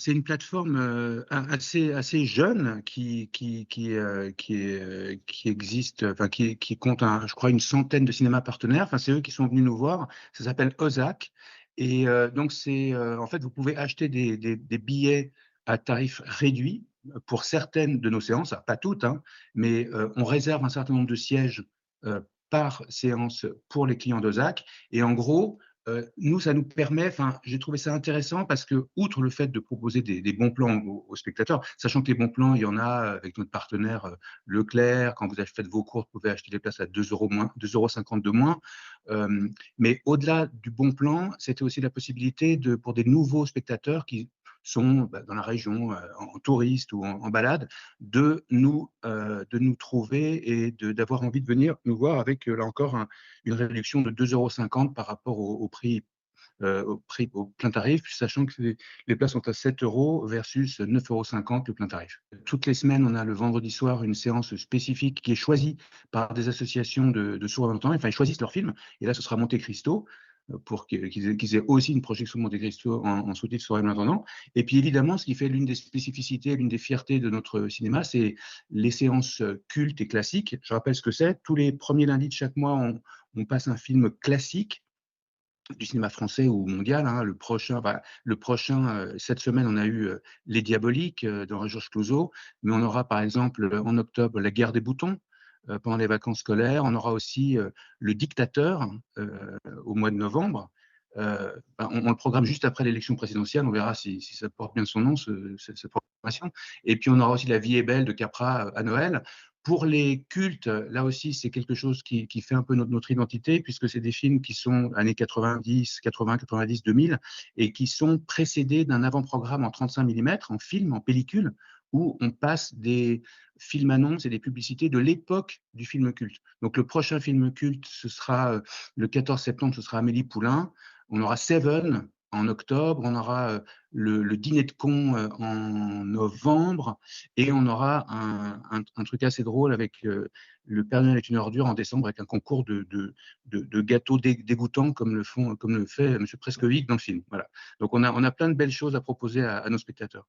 C'est une plateforme, assez jeune qui existe, enfin qui compte je crois une centaine de cinémas partenaires. Enfin, c'est eux qui sont venus nous voir. Ça s'appelle Ozak et donc en fait, vous pouvez acheter des billets à tarif réduit pour certaines de nos séances, alors pas toutes, hein, mais on réserve un certain nombre de sièges, par séance pour les clients d'Ozak et en gros, nous, ça nous permet, enfin, j'ai trouvé ça intéressant parce que, outre le fait de proposer des bons plans aux spectateurs, sachant que les bons plans, il y en a avec notre partenaire Leclerc, quand vous faites vos courses, vous pouvez acheter des places à 2 € moins, 2,50 € de moins. Mais au-delà du bon plan, c'était aussi la possibilité pour des nouveaux spectateurs qui sont dans la région, en touriste ou en balade, de nous trouver et d'avoir envie de venir nous voir avec, là encore, une réduction de 2,50 € par rapport au plein tarif, sachant que les places sont à 7 € versus 9,50 € le plein tarif. Toutes les semaines, on a le vendredi soir une séance spécifique qui est choisie par des associations de sourds-entendants. Enfin, ils choisissent leur film, et là, ce sera Monte Cristo, pour qu'ils aient aussi une projection de Monte Cristo en sous-titres sur malentendants. Et puis évidemment, ce qui fait l'une des spécificités, l'une des fiertés de notre cinéma, c'est les séances cultes et classiques. Je rappelle ce que c'est. Tous les premiers lundis de chaque mois, on passe un film classique du cinéma français ou mondial, hein. Le prochain, cette semaine, on a eu Les Diaboliques de Georges Clouzot, mais on aura par exemple en octobre La Guerre des boutons pendant les vacances scolaires. On aura aussi Le Dictateur au mois de novembre. On le programme juste après l'élection présidentielle. On verra si ça porte bien son nom, cette programmation. Et puis on aura aussi La Vie est belle de Capra à Noël. Pour les cultes, là aussi, c'est quelque chose qui fait un peu notre identité, puisque c'est des films qui sont années 90, 80, 90, 2000, et qui sont précédés d'un avant-programme en 35 mm, en film, en pellicule, où on passe des films-annonces et des publicités de l'époque du film culte. Donc le prochain film culte, ce sera le 14 septembre, ce sera Amélie Poulain. On aura Seven en octobre, on aura le dîner de cons en novembre, et on aura un truc assez drôle avec Le Père Noël est une ordure en décembre, avec un concours de gâteaux dégoûtants comme le fait M. Prescovic dans le film. Voilà. Donc on a plein de belles choses à proposer à nos spectateurs.